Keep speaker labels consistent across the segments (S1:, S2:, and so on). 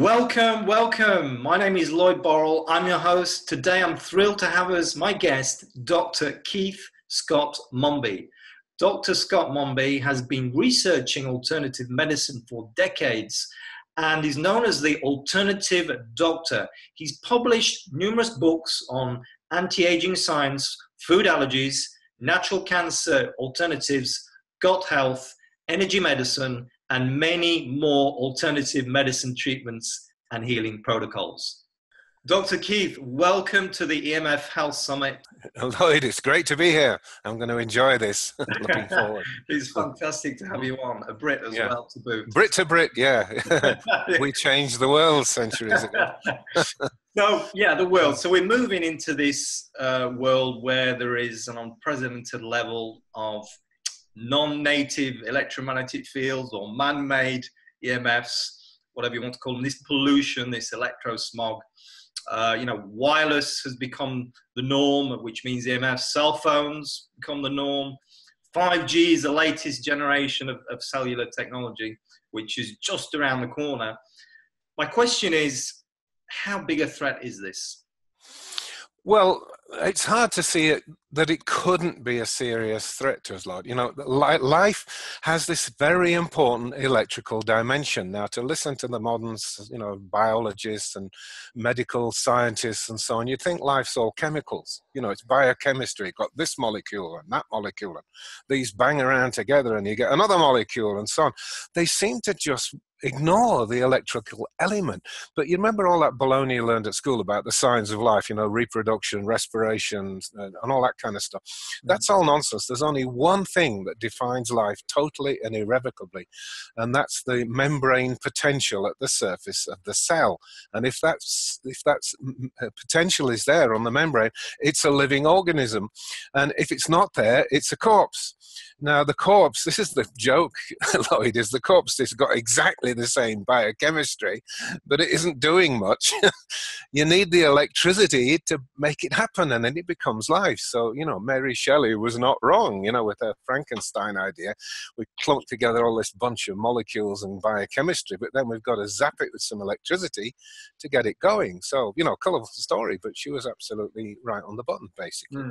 S1: Welcome, welcome. My name is Lloyd Borrell. I'm your host. Today I'm thrilled to have as my guest Dr. Keith Scott-Mumby. Dr. Scott-Mumby has been researching alternative medicine for decades and is known as the alternative doctor. He's published numerous books on anti-aging science, food allergies, natural cancer alternatives, gut health, energy medicine, and many more alternative medicine treatments and healing protocols. Dr. Keith, welcome to the EMF Health Summit.
S2: Lloyd, it's great to be here. I'm going to enjoy this. Looking forward.
S1: It's fantastic to have you on, a Brit as well to boot.
S2: Brit to Brit, yeah. We changed the world centuries ago.
S1: So, yeah, the world. So we're moving into this world where there is an unprecedented level of non-native electromagnetic fields or man-made EMFs, whatever you want to call them, this pollution, this electro smog. Wireless has become the norm, which means EMF. Cell phones become the norm. 5G is the latest generation of cellular technology, which is just around the corner. My question is, how big a threat is this?
S2: Well, it's hard to see that it couldn't be a serious threat to us, Lord. You know, life has this very important electrical dimension. Now, to listen to the modern, biologists and medical scientists and so on, you'd think life's all chemicals. You know, it's biochemistry. Got this molecule and that molecule, and these bang around together and you get another molecule and so on. They seem to just ignore the electrical element. But you remember all that baloney you learned at school about the signs of life, reproduction, respiration, and all that kind of stuff. That's all nonsense. There's only one thing that defines life totally and irrevocably, and that's the membrane potential at the surface of the cell. And if that's potential is there on the membrane, it's a living organism. And if it's not there, it's a corpse. Now, the corpse, this is the joke, Lloyd, is the corpse has got exactly the same biochemistry, but it isn't doing much. You need the electricity to make it happen, and then it becomes life. So, Mary Shelley was not wrong, with her Frankenstein idea. We clumped together all this bunch of molecules and biochemistry, but then we've got to zap it with some electricity to get it going. So, colourful story, but she was absolutely right on the button, basically.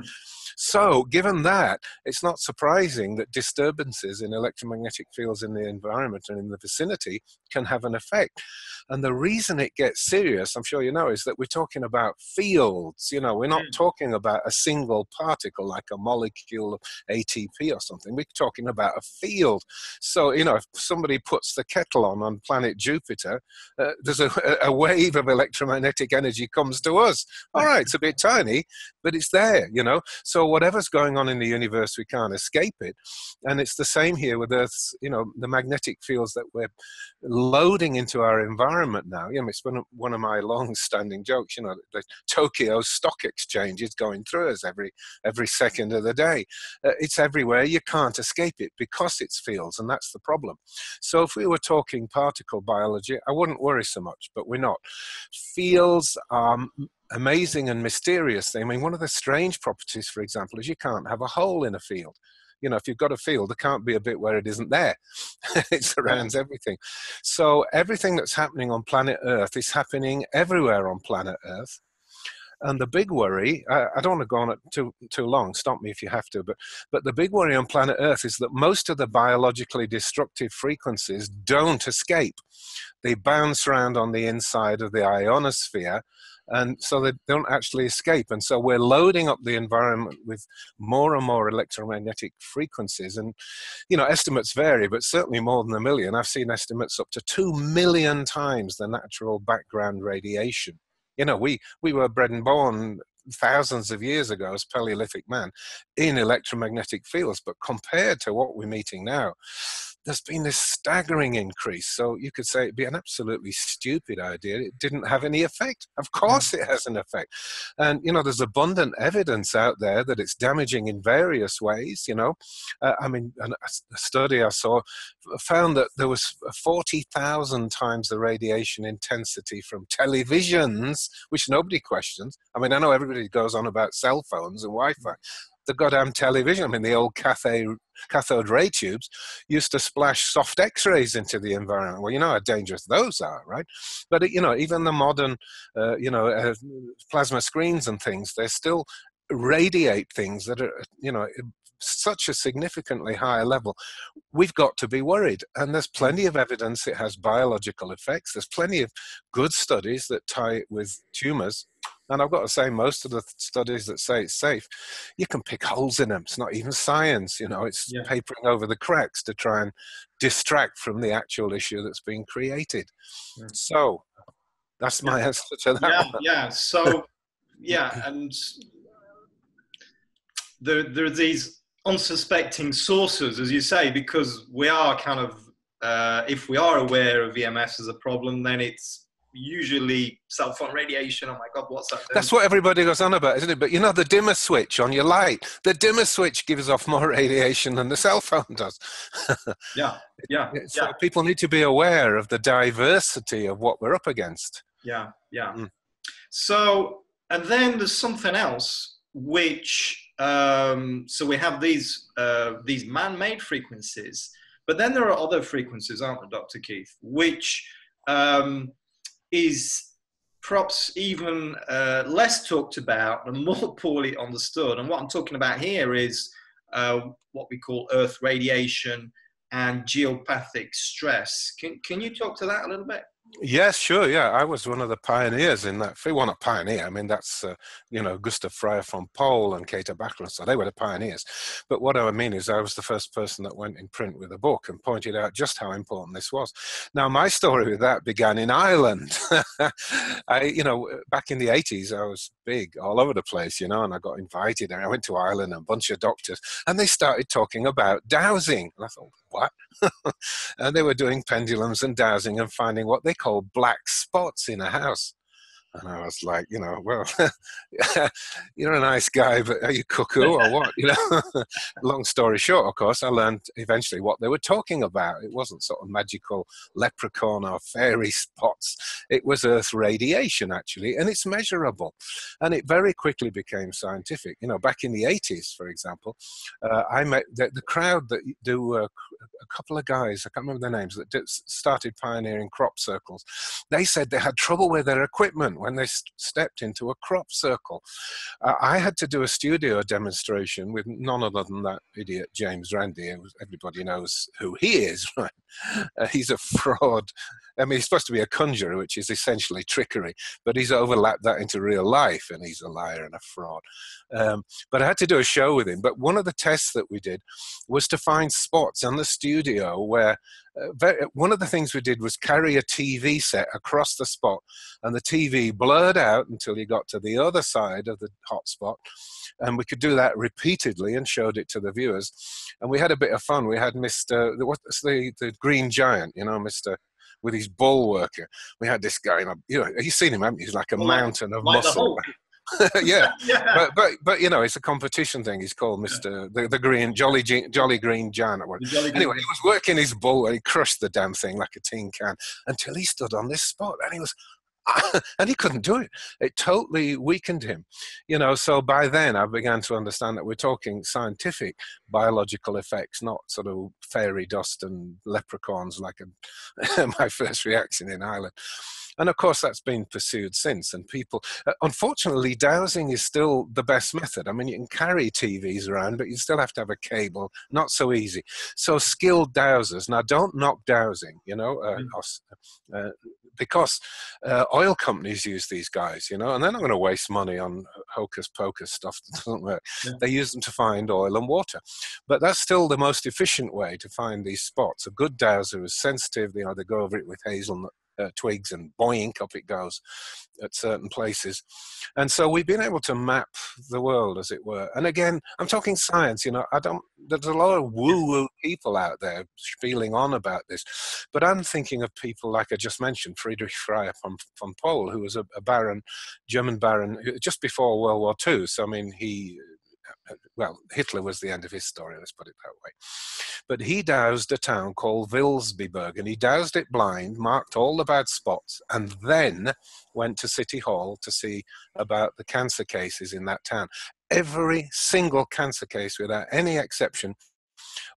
S2: So, given that, it's not surprising that disturbances in electromagnetic fields in the environment and in the vicinity can have an effect. And the reason it gets serious, I'm sure you know, is that we're talking about fields. We're not talking about a single particle like a molecule of ATP or something. We're talking about a field. So, if somebody puts the kettle on planet Jupiter, there's a wave of electromagnetic energy comes to us. All right, it's a bit tiny, but it's there, So whatever's going on in the universe, we can't escape it. And it's the same here with Earth's, the magnetic fields that we're loading into our environment now. It's been one of my long-standing jokes, the Tokyo Stock Exchange is going through us every second of the day. It's everywhere. You can't escape it because it's fields, and that's the problem. So if we were talking particle biology, I wouldn't worry so much, but we're not. Fields are amazing and mysterious. I mean, one of the strange properties, for example, is you can't have a hole in a field. If you've got a field, there can't be a bit where it isn't there. It surrounds everything. So everything that's happening on planet Earth is happening everywhere on planet Earth. And the big worry, I don't want to go on it too long, stop me if you have to, but the big worry on planet Earth is that most of the biologically destructive frequencies don't escape. They bounce around on the inside of the ionosphere, and so they don't actually escape. And so we're loading up the environment with more and more electromagnetic frequencies. And, estimates vary, but certainly more than 1 million. I've seen estimates up to 2 million times the natural background radiation. We were bred and born thousands of years ago as Paleolithic man in electromagnetic fields, but compared to what we're meeting now, there's been this staggering increase. So you could say it'd be an absolutely stupid idea. It didn't have any effect. Of course it has an effect. And, there's abundant evidence out there that it's damaging in various ways, a study I saw found that there was 40,000 times the radiation intensity from televisions, which nobody questions. I mean, I know everybody goes on about cell phones and Wi-Fi. the goddamn television. I mean, the old cathode ray tubes used to splash soft X-rays into the environment. Well, you know how dangerous those are, right? But even the modern, plasma screens and things, they still radiate things that are, such a significantly higher level. We've got to be worried, and there's plenty of evidence it has biological effects. There's plenty of good studies that tie it with tumors. And I've got to say, most of the studies that say it's safe, you can pick holes in them. It's not even science, it's papering over the cracks to try and distract from the actual issue that's being created. Yeah. So that's my answer to that one.
S1: Yeah. So, and there are these unsuspecting sources, as you say, because we are kind of, if we are aware of EMS as a problem, then it's usually cell phone radiation. Oh my God, what's that doing?
S2: That's what everybody goes on about, isn't it? But the dimmer switch on your light, the dimmer switch gives off more radiation than the cell phone does. So people need to be aware of the diversity of what we're up against.
S1: So, and then there's something else, which, so we have these man-made frequencies, but then there are other frequencies, aren't there, Dr. Keith, which is perhaps even less talked about and more poorly understood. And what I'm talking about here is what we call Earth radiation and geopathic stress. Can you talk to that a little bit?
S2: Yes, sure. Yeah, I was one of the pioneers in that. Well, not pioneer. I mean, that's Gustav Frey von Pol and Keita Backlund. So they were the pioneers. But what I mean is, I was the first person that went in print with a book and pointed out just how important this was. Now, my story with that began in Ireland. Back in the 80s, I was big all over the place, and I got invited. And I went to Ireland, and a bunch of doctors, and they started talking about dowsing. And I thought, what? And they were doing pendulums and dowsing and finding what they call black spots in a house. And I was like, well, you're a nice guy, but are you cuckoo or what? Long story short, of course, I learned eventually what they were talking about. It wasn't sort of magical leprechaun or fairy spots. It was Earth radiation, actually, and it's measurable. And it very quickly became scientific. Back in the 80s, for example, I met the crowd that do a couple of guys, I can't remember their names, that started pioneering crop circles. They said they had trouble with their equipment when they stepped into a crop circle. I had to do a studio demonstration with none other than that idiot James Randi. Everybody knows who he is, right? He's a fraud. I mean, he's supposed to be a conjurer, which is essentially trickery, but he's overlapped that into real life, and he's a liar and a fraud. But I had to do a show with him. But one of the tests that we did was to find spots on the studio where one of the things we did was carry a TV set across the spot, and the TV blurred out until you got to the other side of the hot spot. And we could do that repeatedly and showed it to the viewers. And we had a bit of fun. We had Mr. What's the Green Giant, Mr. with his bulwarker. We had this guy, you've seen him, haven't you? He's like a mountain of muscle. Yeah. But it's a competition thing. He's called Mr. the Green Jolly Green Giant. Anyway, he was working his bull and he crushed the damn thing like a tin can until he stood on this spot, and he was and he couldn't do it. It totally weakened him. So by then I began to understand that we're talking scientific biological effects, not sort of fairy dust and leprechauns like my first reaction in Ireland. And of course, that's been pursued since. And people, unfortunately, dowsing is still the best method. I mean, you can carry TVs around, but you still have to have a cable. Not so easy. So skilled dowsers. Now, don't knock dowsing, because oil companies use these guys, and they're not going to waste money on hocus pocus stuff that doesn't work. Yeah. They use them to find oil and water. But that's still the most efficient way to find these spots. A good dowser is sensitive. They go over it with hazelnut twigs and boink, up it goes at certain places. And so we've been able to map the world, as it were. And again, I'm talking science, there's a lot of woo-woo people out there spieling on about this, but I'm thinking of people like I just mentioned, Friedrich Frey von Pol, who was a baron, German baron, just before World War II. So, I mean, he well, Hitler was the end of his story, let's put it that way. But he doused a town called Vilsbiburg, and he doused it blind, marked all the bad spots, and then went to City Hall to see about the cancer cases in that town. Every single cancer case, without any exception,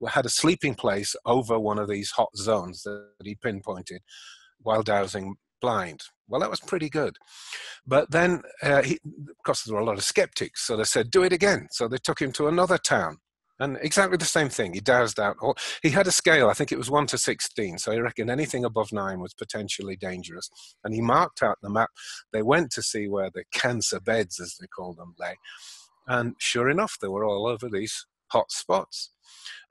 S2: had a sleeping place over one of these hot zones that he pinpointed while dousing blind. Well, that was pretty good. But then, of course, there were a lot of skeptics, so they said, do it again. So they took him to another town, and exactly the same thing. He doused out. He had a scale, I think it was 1 to 16, so he reckoned anything above 9 was potentially dangerous. And he marked out the map. They went to see where the cancer beds, as they called them, lay. And sure enough, they were all over these hot spots.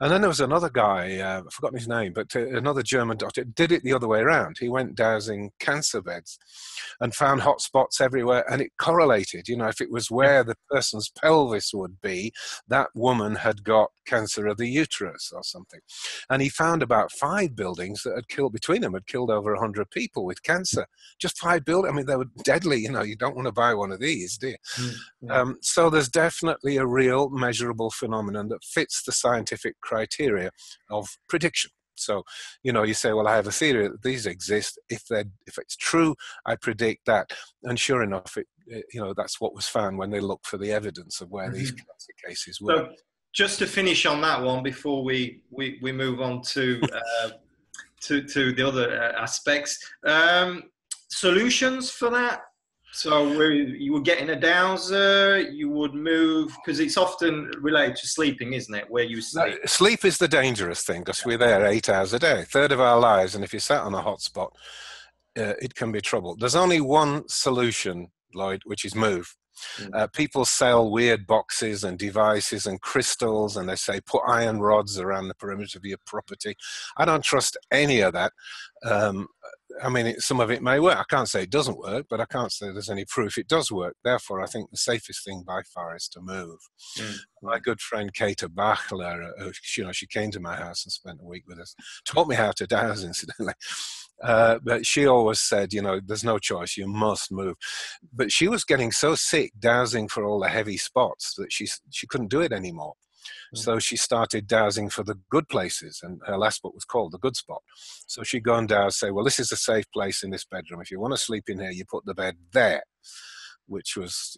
S2: And then there was another guy, I've forgotten his name, but another German doctor did it the other way around. He went dousing cancer beds and found hot spots everywhere, and it correlated. You know, if it was where the person's pelvis would be, that woman had got cancer of the uterus or something. And he found about 5 buildings that had killed, between them, had killed over 100 people with cancer. Just 5 buildings. I mean, they were deadly. You know, you don't want to buy one of these, do you? Mm-hmm. So there's definitely a real measurable phenomenon that fits the scientific criteria of prediction. So, you know, you say, well, I have a theory that these exist. If it's true, I predict that. And sure enough, that's what was found when they looked for the evidence of where these cancer cases were.
S1: So just to finish on that one before we move on to the other aspects, solutions for that. So where you would get in a dowser, you would move, because it's often related to sleeping, isn't it? Where you sleep.
S2: No, sleep is the dangerous thing, because we're there 8 hours a day, 1/3 of our lives, and if you're sat on a hot spot, it can be trouble. There's only one solution, Lloyd, which is move. People sell weird boxes and devices and crystals, and they say put iron rods around the perimeter of your property. I don't trust any of that. I mean, some of it may work. I can't say it doesn't work, but I can't say there's any proof it does work. Therefore, I think the safest thing by far is to move. My good friend Kate Bachler, she came to my house and spent a week with us, taught me how to douse, incidentally. But she always said, there's no choice, you must move. But she was getting so sick dousing for all the heavy spots that she couldn't do it anymore. So she started dousing for the good places, and her last book was called The Good Spot. So she'd go and douse, say, well, this is a safe place in this bedroom. If you want to sleep in here, you put the bed there, which was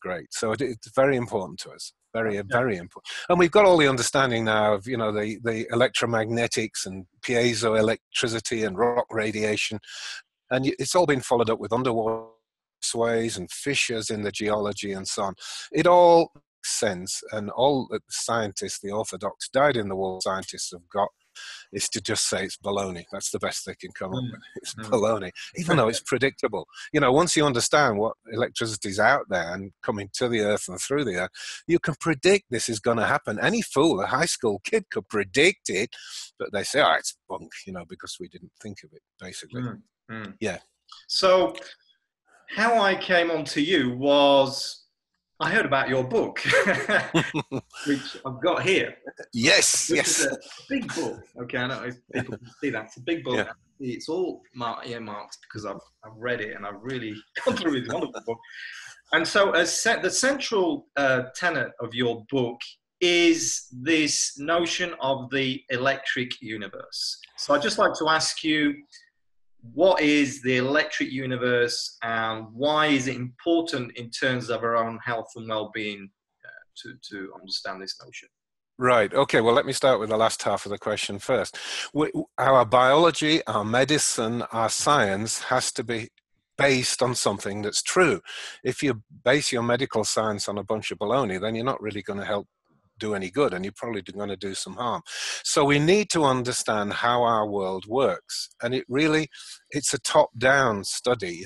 S2: great. So it's very important to us. Very, very important. And we've got all the understanding now of, the electromagnetics and piezoelectricity and rock radiation. And it's all been followed up with underwater sways and fissures in the geology and so on. It all makes sense. And all the scientists, the orthodox, dyed-in-the-wool scientists have got is to just say it's baloney. That's the best they can come up with. It's baloney, even though it's predictable. Once you understand what electricity is out there and coming to the earth and through the earth, you can predict this is going to happen. Any fool, a high school kid, could predict it, but they say, oh, it's bunk, because we didn't think of it, basically. Yeah.
S1: So how I came onto you was I heard about your book, which I've got here.
S2: Yes.
S1: It's a big book. Okay, I know people can see that. It's a big book. Yeah. It's all earmarked because I've read it and I've really gone through this wonderful book. And so the central tenet of your book is this notion of the electric universe. So I'd just like to ask you, what is the electric universe and why is it important in terms of our own health and well-being to understand this notion?
S2: Right. Okay. Well, let me start with the last half of the question first. Our biology, our medicine, our science has to be based on something that's true. If you base your medical science on a bunch of baloney, then you're not really going to help do any good, and you're probably going to do some harm. So we need to understand how our world works, and it's a top-down study.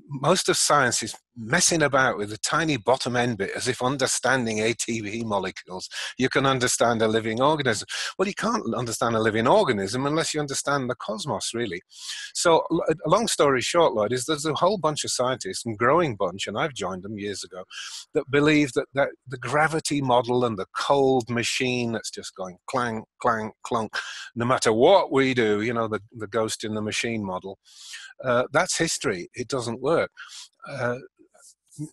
S2: Most of science is messing about with the tiny bottom end bit, as if understanding ATP molecules, you can understand a living organism. Well, you can't understand a living organism unless you understand the cosmos, really. So, a long story short, Lloyd, is there's a whole bunch of scientists, and growing bunch, and I've joined them years ago, that believe that the gravity model and the cold machine that's just going clang, clang, clunk, no matter what we do, the ghost in the machine model, that's history. It doesn't work.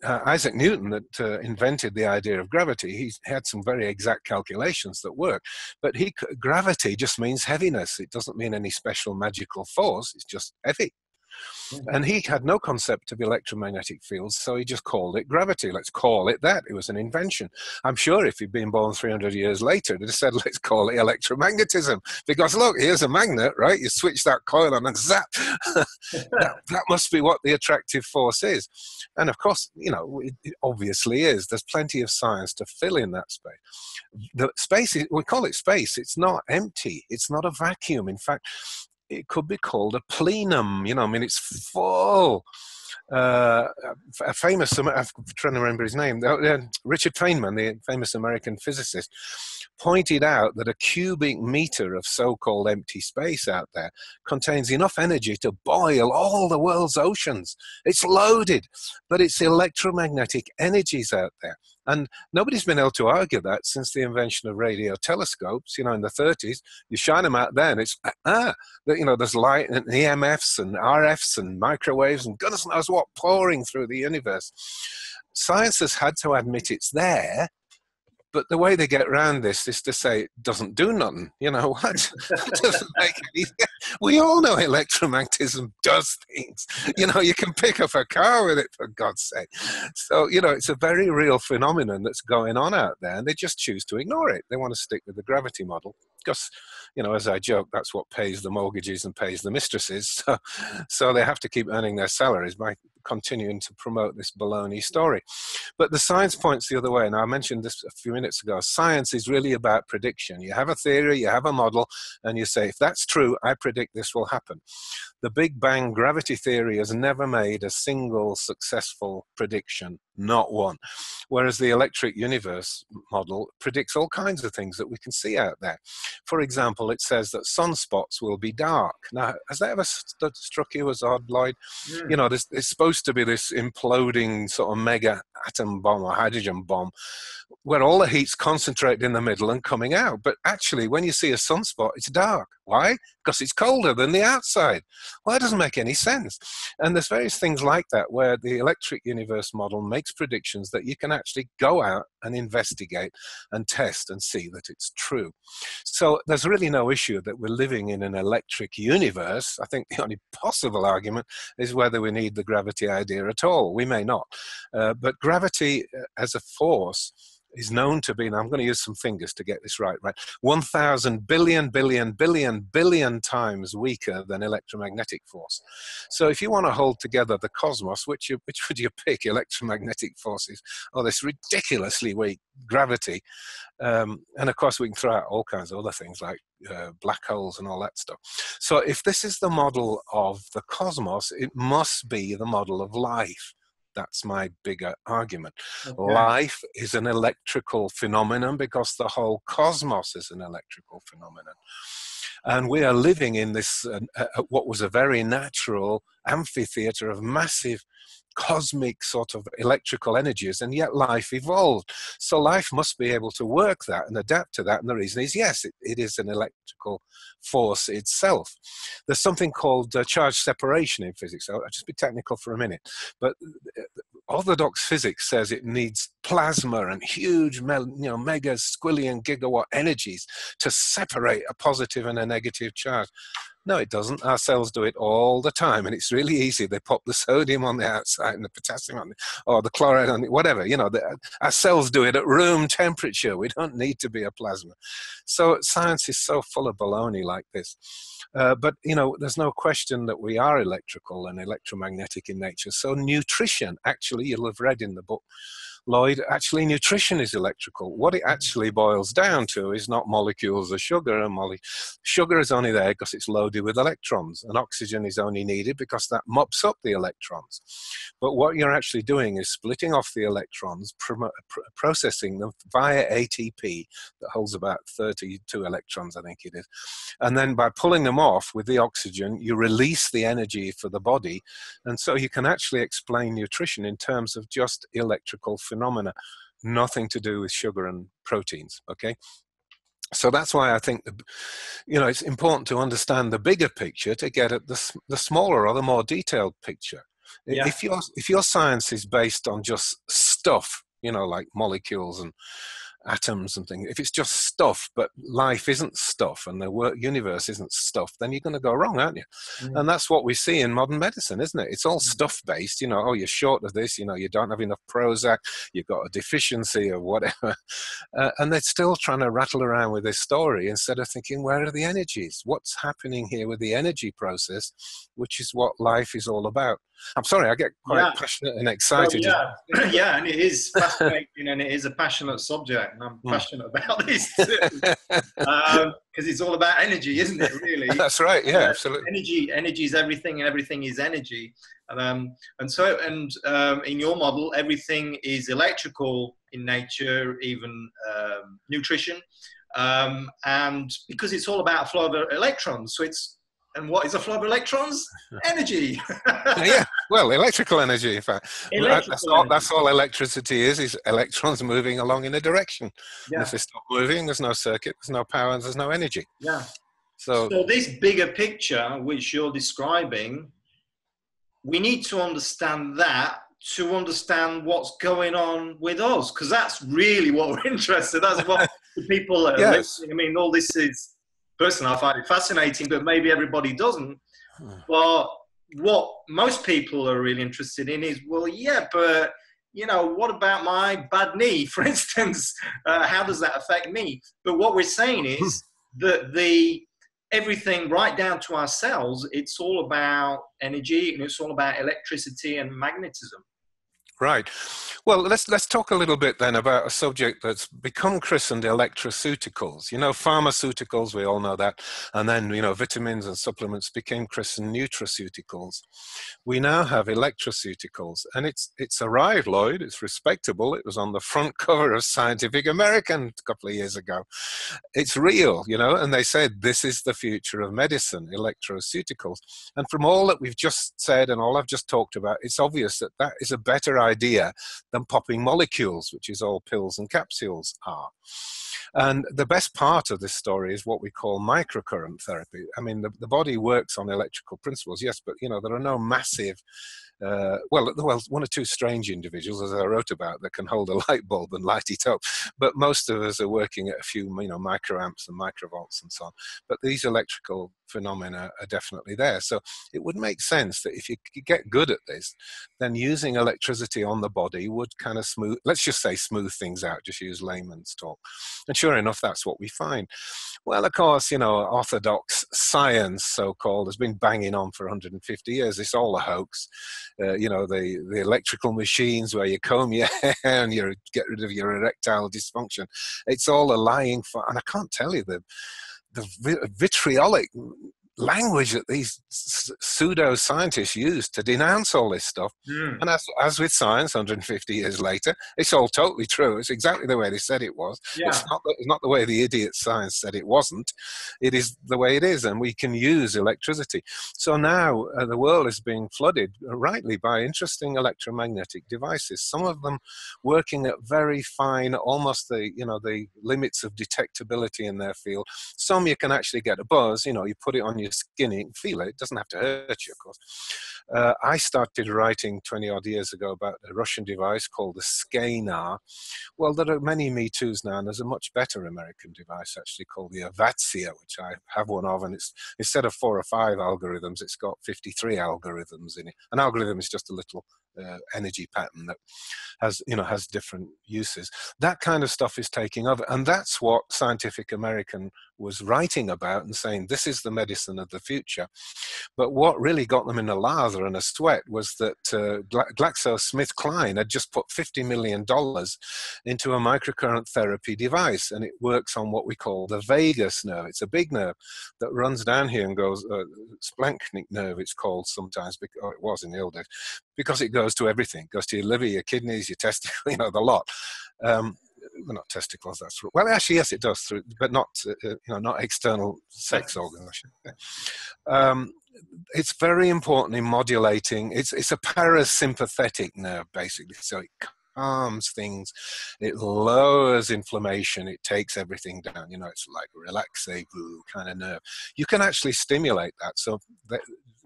S2: Isaac Newton that invented the idea of gravity. He had some very exact calculations that work, but gravity just means heaviness. It doesn't mean any special magical force. It's just heavy. And he had no concept of electromagnetic fields, so he just called it gravity. Let's call it that. It was an invention. I'm sure if he'd been born 300 years later, they'd have said, let's call it electromagnetism. Because look, here's a magnet, right? You switch that coil on and zap. that must be what the attractive force is. And of course, you know, it obviously is. There's plenty of science to fill in that space. The space, we call it space. It's not empty. It's not a vacuum. In fact, it could be called a plenum. You know, I mean, it's full. A famous, I'm trying to remember his name, Richard Feynman, the famous American physicist, pointed out that a cubic meter of so-called empty space out there contains enough energy to boil all the world's oceans. It's loaded, but it's electromagnetic energies out there. And nobody's been able to argue that since the invention of radio telescopes, you know, in the 30s. You shine them out there and it's, you know, there's light and EMFs and RFs and microwaves and goodness knows what pouring through the universe. Science has had to admit it's there, but the way they get around this is to say it doesn't do nothing. You know what? It doesn't make any sense. We all know electromagnetism does things. You know, you can pick up a car with it, for God's sake. So, you know, it's a very real phenomenon that's going on out there, and they just choose to ignore it. They want to stick with the gravity model because, you know, as I joke, that's what pays the mortgages and pays the mistresses. So they have to keep earning their salaries by continuing to promote this baloney story. But the science points the other way. Now, I mentioned this a few minutes ago. Science is really about prediction. You have a theory, you have a model, and you say, if that's true, I predict this will happen. The Big Bang gravity theory has never made a single successful prediction, not one. Whereas the electric universe model predicts all kinds of things that we can see out there. For example, it says that sunspots will be dark. Now, has that ever struck you as odd, Lloyd? Yeah. You know, it's supposed to be this imploding sort of mega atom bomb or hydrogen bomb where all the heat's concentrated in the middle and coming out. But actually, when you see a sunspot, it's dark. Why? Because it's colder than the outside. Well, that doesn't make any sense. And there's various things like that where the electric universe model makes predictions that you can actually go out and investigate and test and see that it's true. So there's really no issue that we're living in an electric universe. I think the only possible argument is whether we need the gravity idea at all. We may not. But gravity as a force is known to be, and I'm going to use some fingers to get this right, 1,000 billion times weaker than electromagnetic force. So if you want to hold together the cosmos, which would you pick, electromagnetic forces or this ridiculously weak gravity? And of course, we can throw out all kinds of other things like black holes and all that stuff. So if this is the model of the cosmos, it must be the model of life. That's my bigger argument. Okay. Life is an electrical phenomenon because the whole cosmos is an electrical phenomenon. And we are living in this, what was a very natural amphitheater of massive cosmic sort of electrical energies, and yet life evolved. So life must be able to work that and adapt to that. And the reason is, yes, it is an electrical force itself. There's something called charge separation in physics. I'll just be technical for a minute. But orthodox physics says it needs plasma and huge, mega squillion gigawatt energies to separate a positive and a negative charge. No, it doesn't. Our cells do it all the time, and it's really easy. They pop the sodium on the outside and the potassium on or the chloride on whatever. You know, our cells do it at room temperature. We don't need to be a plasma. So science is so full of baloney like this. But, you know, there's no question that we are electrical and electromagnetic in nature. So nutrition, actually, you'll have read in the book, Lloyd, actually nutrition is electrical. What it actually boils down to is not molecules of sugar. Sugar is only there because it's loaded with electrons, and oxygen is only needed because that mops up the electrons. But what you're actually doing is splitting off the electrons, processing them via ATP that holds about 32 electrons, I think it is. And then by pulling them off with the oxygen, you release the energy for the body. And so you can actually explain nutrition in terms of just electrical phenomena, nothing to do with sugar and proteins, okay? So that's why I think, you know, it's important to understand the bigger picture to get at the smaller or the more detailed picture.
S1: Yeah.
S2: If your science is based on just stuff, you know, like molecules and atoms and things, if it's just stuff, but life isn't stuff and the universe isn't stuff, then you're going to go wrong, aren't you?
S1: Mm.
S2: And that's what we see in modern medicine, isn't it? It's all stuff based, you know, oh, you're short of this, you know, you don't have enough Prozac, you've got a deficiency of whatever. And they're still trying to rattle around with this story instead of thinking, where are the energies? What's happening here with the energy process, which is what life is all about. I'm sorry, I get quite passionate and excited.
S1: Well, yeah, yeah, and it is fascinating, and it is a passionate subject, and I'm passionate about this too, because it's all about energy, isn't it? Really,
S2: that's right. Yeah, absolutely.
S1: Energy is everything, and everything is energy. And in your model, everything is electrical in nature, even nutrition, and because it's all about flow of electrons, so it's. And what is a flow of electrons? Energy.
S2: Yeah, well, electrical energy, in fact. That's all electricity is electrons moving along in a direction. Yeah. And if they stop moving, there's no circuit, there's no power, and there's no energy.
S1: Yeah. So this bigger picture, which you're describing, we need to understand that to understand what's going on with us, because that's really what we're interested. That's what the people are listening. I mean, all this is... Personally, I find it fascinating, but maybe everybody doesn't. But what most people are really interested in is, well, yeah, but, you know, what about my bad knee, for instance? How does that affect me? But what we're saying is that everything right down to our cells, it's all about energy, and it's all about electricity and magnetism.
S2: Right. Well, let's talk a little bit then about a subject that's become christened electroceuticals. You know, pharmaceuticals, we all know that. And then, you know, vitamins and supplements became christened nutraceuticals. We now have electroceuticals, and it's arrived, Lloyd. It's respectable. It was on the front cover of Scientific American a couple of years ago. It's real, you know, and they said this is the future of medicine, electroceuticals. And from all that we've just said and all I've just talked about, it's obvious that that is a better idea than popping molecules, which is all pills and capsules are. And the best part of this story is what we call microcurrent therapy. I mean, the body works on electrical principles, yes, but, you know, there are no massive well, one or two strange individuals, as I wrote about, that can hold a light bulb and light it up. But most of us are working at a few, you know, microamps and microvolts and so on. But these electrical phenomena are definitely there. So it would make sense that if you get good at this, then using electricity on the body would kind of smooth, let's just say smooth things out, just use layman's talk. And sure enough, that's what we find. Well, of course, you know, orthodox science, so-called, has been banging on for 150 years. It's all a hoax. You know, the electrical machines where you comb your hair and you get rid of your erectile dysfunction. It's all a lying and I can't tell you the vitriolic language that these pseudo-scientists use to denounce all this stuff. And as with science, 150 years later, it's all totally true. It's exactly the way they said it was. Yeah. It's not the way the idiot science said it wasn't. It is the way it is, and we can use electricity. So now the world is being flooded, rightly, by interesting electromagnetic devices, some of them working at very fine, almost the limits of detectability in their field. Some you can actually get a buzz, you know, you put it on your skin, you can feel it. It doesn't have to hurt you, of course. I started writing 20 odd years ago about a Russian device called the Scanar. Well, there are many Me Too's now, and there's a much better American device actually called the Avatzia, which I have one of, and it's instead of 4 or 5 algorithms, it's got 53 algorithms in it. An algorithm is just a little energy pattern that has different uses. That kind of stuff is taking over, and that's what Scientific American was writing about and saying this is the medicine of the future. But what really got them in a lather and a sweat was that GlaxoSmithKline had just put $50 million into a microcurrent therapy device, and it works on what we call the vagus nerve. It's a big nerve that runs down here and goes, splanchnic nerve it's called sometimes, because it was in the old days, because it goes to everything. It goes to your liver, your kidneys, your testicles, you know, the lot. Well, not testicles, that's right. Well, actually, yes, it does, but not, not external sex organs. It's very important in modulating. It's a parasympathetic nerve, basically. So it calms things, it lowers inflammation, it takes everything down. You know, it's like relaxez-vous kind of nerve. You can actually stimulate that. So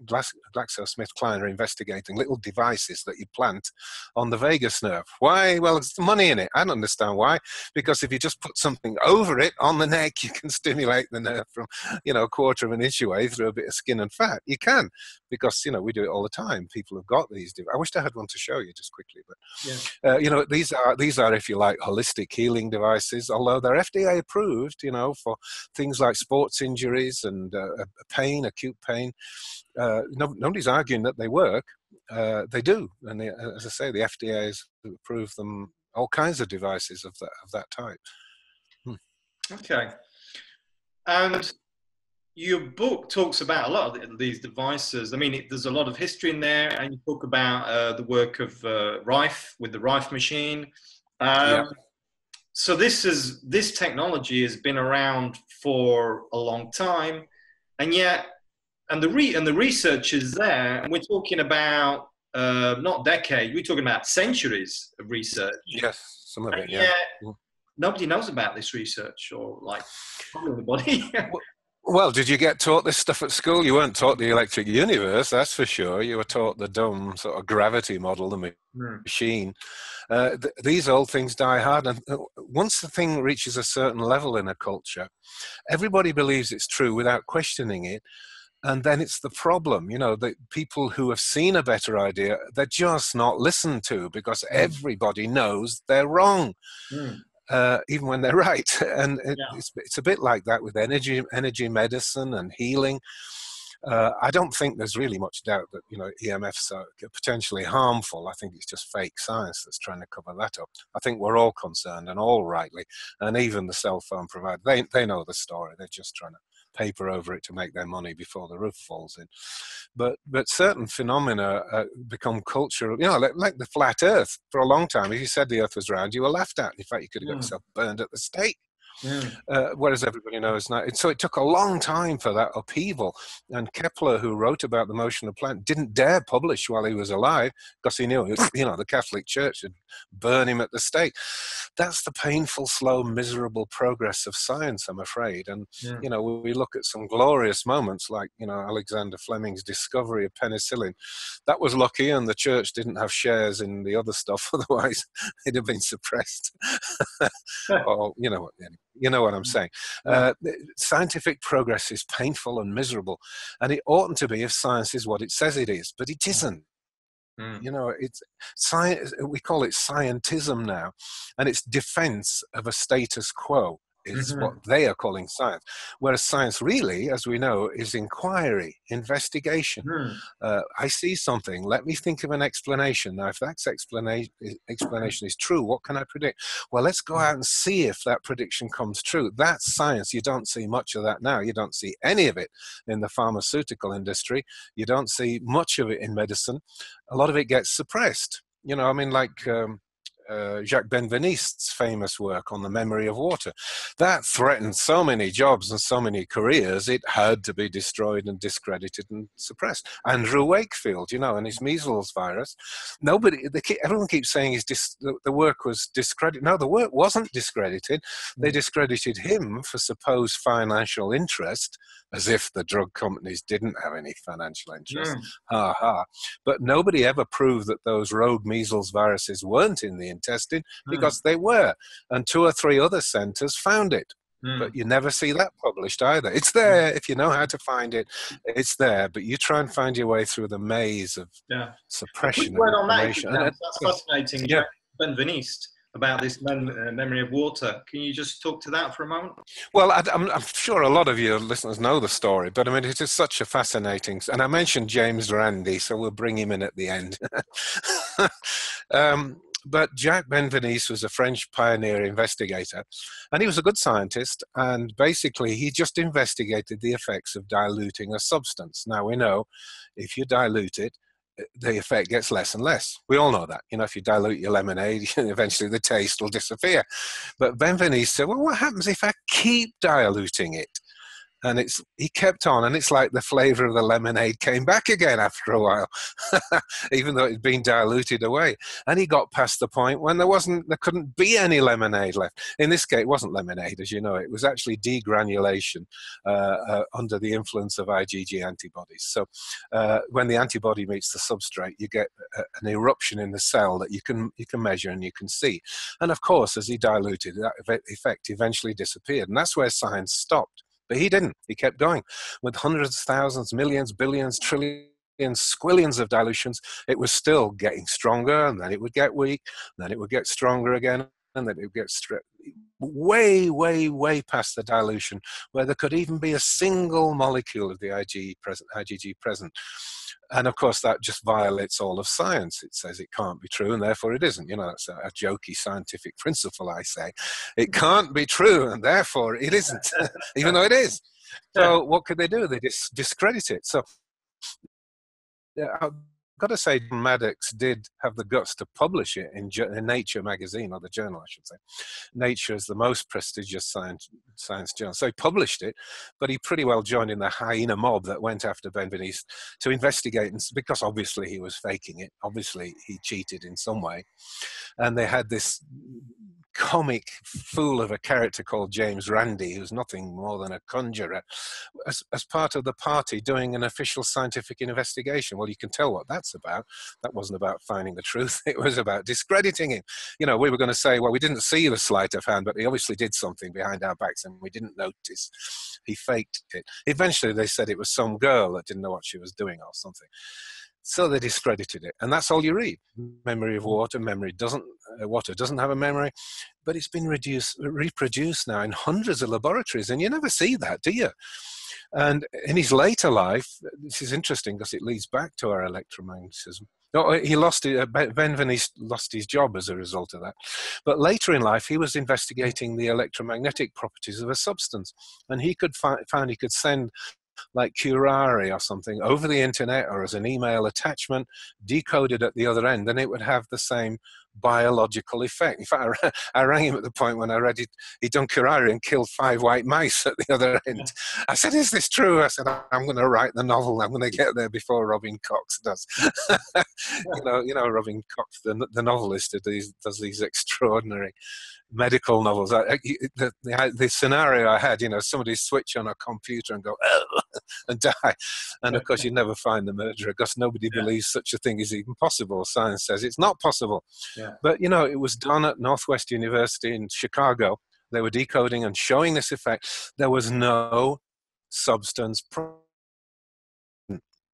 S2: GlaxoSmithKline are investigating little devices that you plant on the vagus nerve. Why? Well, it's money in it. I don't understand why. Because if you just put something over it on the neck, you can stimulate the nerve from, a quarter of an inch away through a bit of skin and fat. You can, because, we do it all the time. People have got these. I wish I had one to show you just quickly, but,
S1: yeah.
S2: These are, if you like, holistic healing devices, although they're FDA approved, for things like sports injuries and pain, acute pain. Nobody's arguing that they work. They do, and as I say, the FDA has approved them, all kinds of devices of that type.
S1: Okay, and your book talks about a lot of these devices. I mean, there's a lot of history in there, and you talk about the work of Rife with the Rife machine. So this technology has been around for a long time, and yet, the research is there, and we're talking about not decades, we're talking about centuries of research.
S2: Yes, some of it.
S1: Nobody knows about this research, or probably anybody.
S2: Well, did you get taught this stuff at school? You weren't taught the electric universe, that's for sure. You were taught the dumb sort of gravity model, the machine. These old things die hard, and once the thing reaches a certain level in a culture, everybody believes it's true without questioning it. And then it's the problem, the people who have seen a better idea, they're just not listened to, because everybody knows they're wrong. Even when they're right. And it's a bit like that with energy medicine and healing. I don't think there's really much doubt that, EMFs are potentially harmful. I think it's just fake science that's trying to cover that up. I think we're all concerned, and all rightly, and even the cell phone provider, they know the story. They're just trying to paper over it to make their money before the roof falls in. But certain phenomena become cultural, like the flat earth. For a long time, if you said the earth was round, you were laughed at. In fact, you could have got yourself burned at the stake. Whereas everybody knows now. So it took a long time for that upheaval. And Kepler, who wrote about the motion of planets, didn't dare publish while he was alive, because he knew, the Catholic Church would burn him at the stake. That's the painful, slow, miserable progress of science, I'm afraid. And, we look at some glorious moments like, Alexander Fleming's discovery of penicillin. That was lucky, and the church didn't have shares in the other stuff. Otherwise, it'd have been suppressed. Or, you know what I'm saying. Scientific progress is painful and miserable, and it oughtn't to be if science is what it says it is, but it isn't. It's science. We call it scientism now, and it's defense of a status quo is what they are calling science. Whereas science really, as we know, is inquiry, investigation. I see something, let me think of an explanation. Now, if that explanation is true, what can I predict? Well, let's go out and see if that prediction comes true. That's science. You don't see much of that now. You don't see any of it in the pharmaceutical industry. You don't see much of it in medicine. A lot of it gets suppressed. Jacques Benveniste's famous work on the memory of water. That threatened so many jobs and so many careers, it had to be destroyed and discredited and suppressed. Andrew Wakefield, and his measles virus. Everyone keeps saying the work was discredited. No, the work wasn't discredited. They discredited him for supposed financial interest, as if the drug companies didn't have any financial interest. Ha ha. But nobody ever proved that those rogue measles viruses weren't in the intestine, because they were. And 2 or 3 other centers found it. But you never see that published either. It's there. If you know how to find it, it's there. But you try and find your way through the maze of suppression of information.
S1: That's fascinating. Yeah. Benveniste, about this memory of water. Can you just talk to that for a moment?
S2: Well, I'm sure a lot of your listeners know the story, but I mean, it is such a fascinating... And I mentioned James Randi, so we'll bring him in at the end. But Jacques Benveniste was a French pioneer investigator, and he was a good scientist, and basically he just investigated the effects of diluting a substance. Now, we know if you dilute it, the effect gets less and less. We all know that. If you dilute your lemonade, eventually the taste will disappear. But Benveniste said, well, what happens if I keep diluting it? And he kept on, and it's like the flavor of the lemonade came back again after a while, even though it had been diluted away. And he got past the point when there couldn't be any lemonade left. In this case, it wasn't lemonade, as you know. It was actually degranulation under the influence of IgG antibodies. So when the antibody meets the substrate, you get an eruption in the cell that you can measure and you can see. And of course, as he diluted, that effect eventually disappeared. And that's where science stopped. But he didn't. He kept going with hundreds, thousands, millions, billions, trillions, squillions of dilutions. It was still getting stronger, and then it would get weak, and then it would get stronger again, and then it would get way, way, way past the dilution where there could even be a single molecule of the IgG present. And of course, that just violates all of science. It says it can't be true, and therefore it isn't. You know, that's a jokey scientific principle, I say. It can't be true, and therefore it isn't, even though it is. So what could they do? They discredit it. So I've got to say, Maddox did have the guts to publish it in Nature magazine, or the journal, I should say. Nature is the most prestigious science journal. So he published it, but he pretty well joined in the hyena mob that went after Benveniste to investigate, because obviously he was faking it. Obviously he cheated in some way. And they had this comic fool of a character called James Randi, who's nothing more than a conjurer, as part of the party doing an official scientific investigation. Well, you can tell what that's about. That wasn't about finding the truth. It was about discrediting him. You know, we were going to say, well, we didn't see the sleight of hand, but he obviously did something behind our backs and we didn't notice. He faked it. Eventually they said it was some girl that didn't know what she was doing or something. So they discredited it, and that's all you read. Memory of water. Water doesn't have a memory, but it's been reproduced now in hundreds of laboratories, and you never see that, do you? And in his later life, this is interesting because it leads back to our electromagnetism. No, he lost it. Benveniste lost his job as a result of that. But later in life, he was investigating the electromagnetic properties of a substance, and he found he could send like curare or something over the internet or as an email attachment, decoded at the other end, then it would have the same biological effect. In fact, I rang him at the point when I read it. He'd done curare and killed 5 white mice at the other end. I said, is this true? I said, I'm going to write the novel. I'm going to get there before Robin Cox does. you know, Robin Cox, the novelist, does these extraordinary medical novels. The scenario I had, you know, somebody switch on a computer and go, oh, and die. And of course, you never find the murderer because nobody believes such a thing is even possible. Science says it's not possible. Yeah. But, you know, it was done at Northwest University in Chicago. They were decoding and showing this effect. There was no substance present.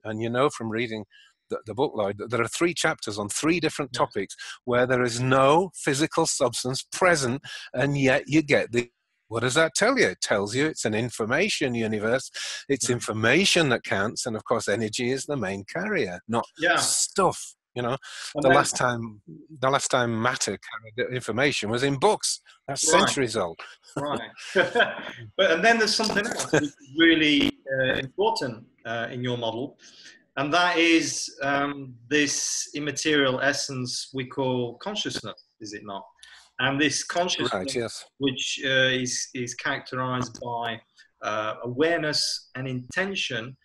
S2: And you know from reading the book, Lloyd, that there are 3 chapters on 3 different topics where there is no physical substance present, and yet you get the... What does that tell you? It tells you it's an information universe. It's information that counts, and of course energy is the main carrier, not stuff. You know, the last time matter carried information was in books. That's centuries old.
S1: Right. And then there's something else which is really important in your model, and that is this immaterial essence we call consciousness, is it not? And this consciousness, which is characterized by awareness and intention,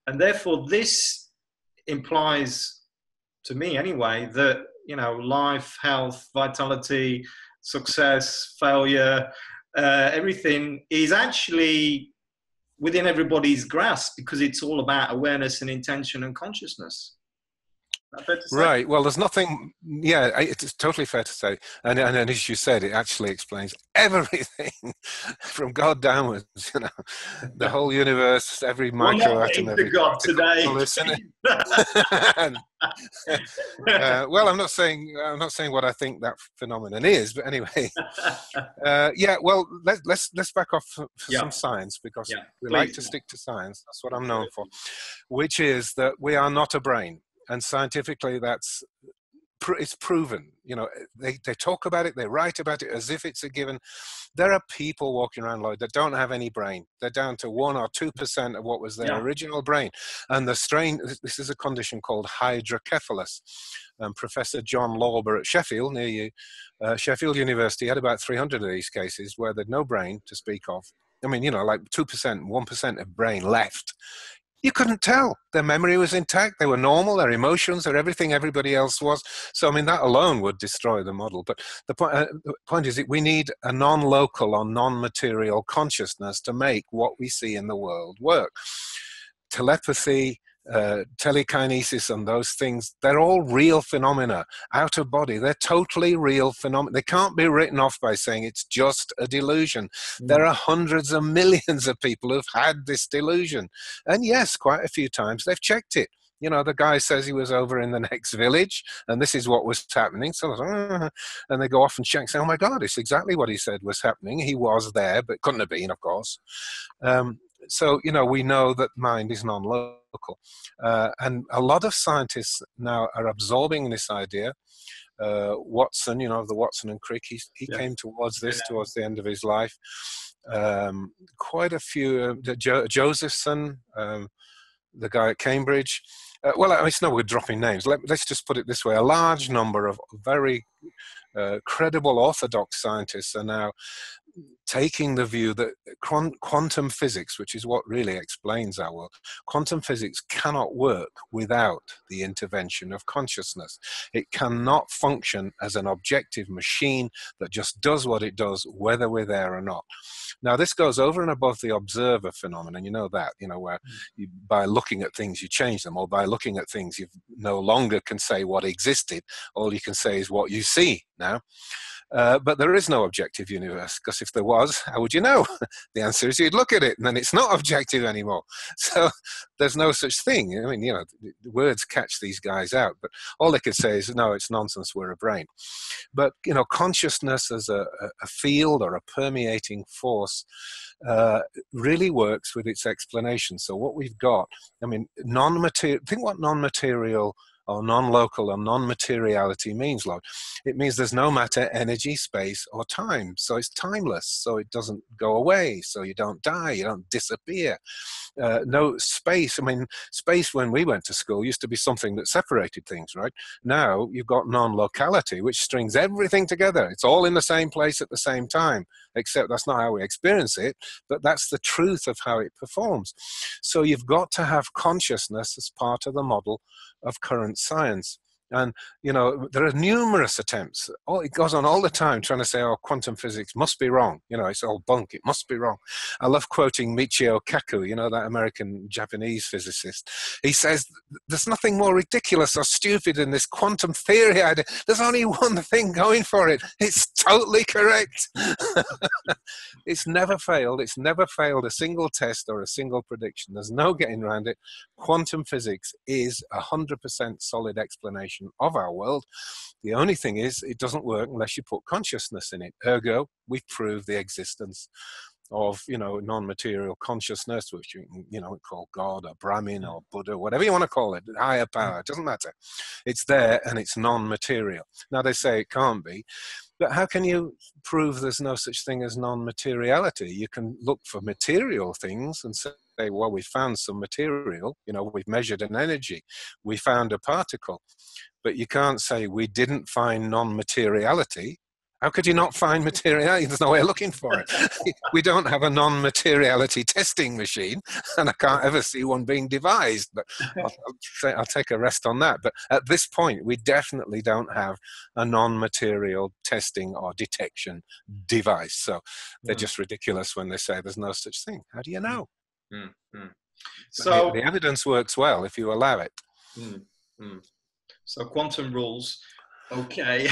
S1: and therefore this implies, to me anyway, that, you know, life, health, vitality, success, failure, everything is actually within everybody's grasp, because it's all about awareness and intention and consciousness.
S2: Right. Well, there's nothing. Yeah, it's totally fair to say, and as you said, it actually explains everything from God downwards. You know, the whole universe, every microatom.
S1: Every God today.
S2: Well, I'm not saying what I think that phenomenon is, but anyway. Yeah. Well, let's back off for some science, because we like to stick to science. That's what I'm known for, which is that we are not a brain. And scientifically, it's proven. You know, they talk about it, they write about it as if it's a given. There are people walking around, Lloyd, that don't have any brain. They're down to 1 or 2% of what was their original brain. And this is a condition called hydrocephalus. Professor John Lauber at Sheffield, near you, Sheffield University, had about 300 of these cases where they'd no brain to speak of. I mean, like 2%, 1% of brain left. You couldn't tell. Their memory was intact. They were normal. Their emotions, their everything everybody else was. So, I mean, that alone would destroy the model. But the point is that we need a non-local or non-material consciousness to make what we see in the world work. Telepathy, telekinesis and those things, they're all real phenomena. Out of body, they're totally real phenomena. They can't be written off by saying it's just a delusion. There are hundreds of millions of people who've had this delusion. And yes, quite a few times they've checked it. The guy says he was over in the next village and this is what was happening. So, and they go off and check and say, oh my God, it's exactly what he said was happening. He was there, but couldn't have been, of course. So, we know that mind is non-local. And a lot of scientists now are absorbing this idea. Watson, the Watson and Crick, he came towards this towards the end of his life. Quite a few, Josephson, the guy at Cambridge. It's no, we're dropping names. Let's just put it this way. A large number of very credible orthodox scientists are now taking the view that quantum physics, which is what really explains our world, quantum physics cannot work without the intervention of consciousness. It cannot function as an objective machine that just does what it does, whether we're there or not. Now, this goes over and above the observer phenomenon, where by looking at things, you change them, or by looking at things, you no longer can say what existed. All you can say is what you see now. But there is no objective universe, because if there was, how would you know? The answer is you'd look at it, and then it's not objective anymore. So there's no such thing. I mean, words catch these guys out, but all they could say is, no, it's nonsense, we're a brain. But, consciousness as a field or a permeating force really works with its explanation. So what we've got, non-material, think what non-material or non-local or non-materiality means, Lord. It means there's no matter, energy, space, or time. So it's timeless, so it doesn't go away, so you don't die, you don't disappear. No space. Space when we went to school used to be something that separated things, right? Now you've got non-locality, which strings everything together. It's all in the same place at the same time, except that's not how we experience it, but that's the truth of how it performs. So you've got to have consciousness as part of the model of current science. And, there are numerous attempts. It goes on all the time trying to say, quantum physics must be wrong. It's all bunk. It must be wrong. I love quoting Michio Kaku, that American-Japanese physicist. He says, there's nothing more ridiculous or stupid in this quantum theory idea. There's only one thing going for it. It's totally correct. It's never failed. It's never failed a single test or a single prediction. There's no getting around it. Quantum physics is 100% solid explanation of our world. The only thing is, it doesn't work unless you put consciousness in it. Ergo, we prove the existence of, non-material consciousness, which we call God or Brahmin or Buddha, whatever you want to call it, higher power, it doesn't matter. It's there and it's non-material. Now they say it can't be, but how can you prove there's no such thing as non-materiality? You can look for material things and say, well, we found some material, we've measured an energy, we found a particle, but you can't say we didn't find non-materiality. How could you not find materiality? There's no way of looking for it. We don't have a non-materiality testing machine, and I can't ever see one being devised, but I'll take a rest on that. But at this point, we definitely don't have a non-material testing or detection device. So they're just ridiculous when they say there's no such thing. How do you know? So the evidence works well if you allow it.
S1: So quantum rules. Okay.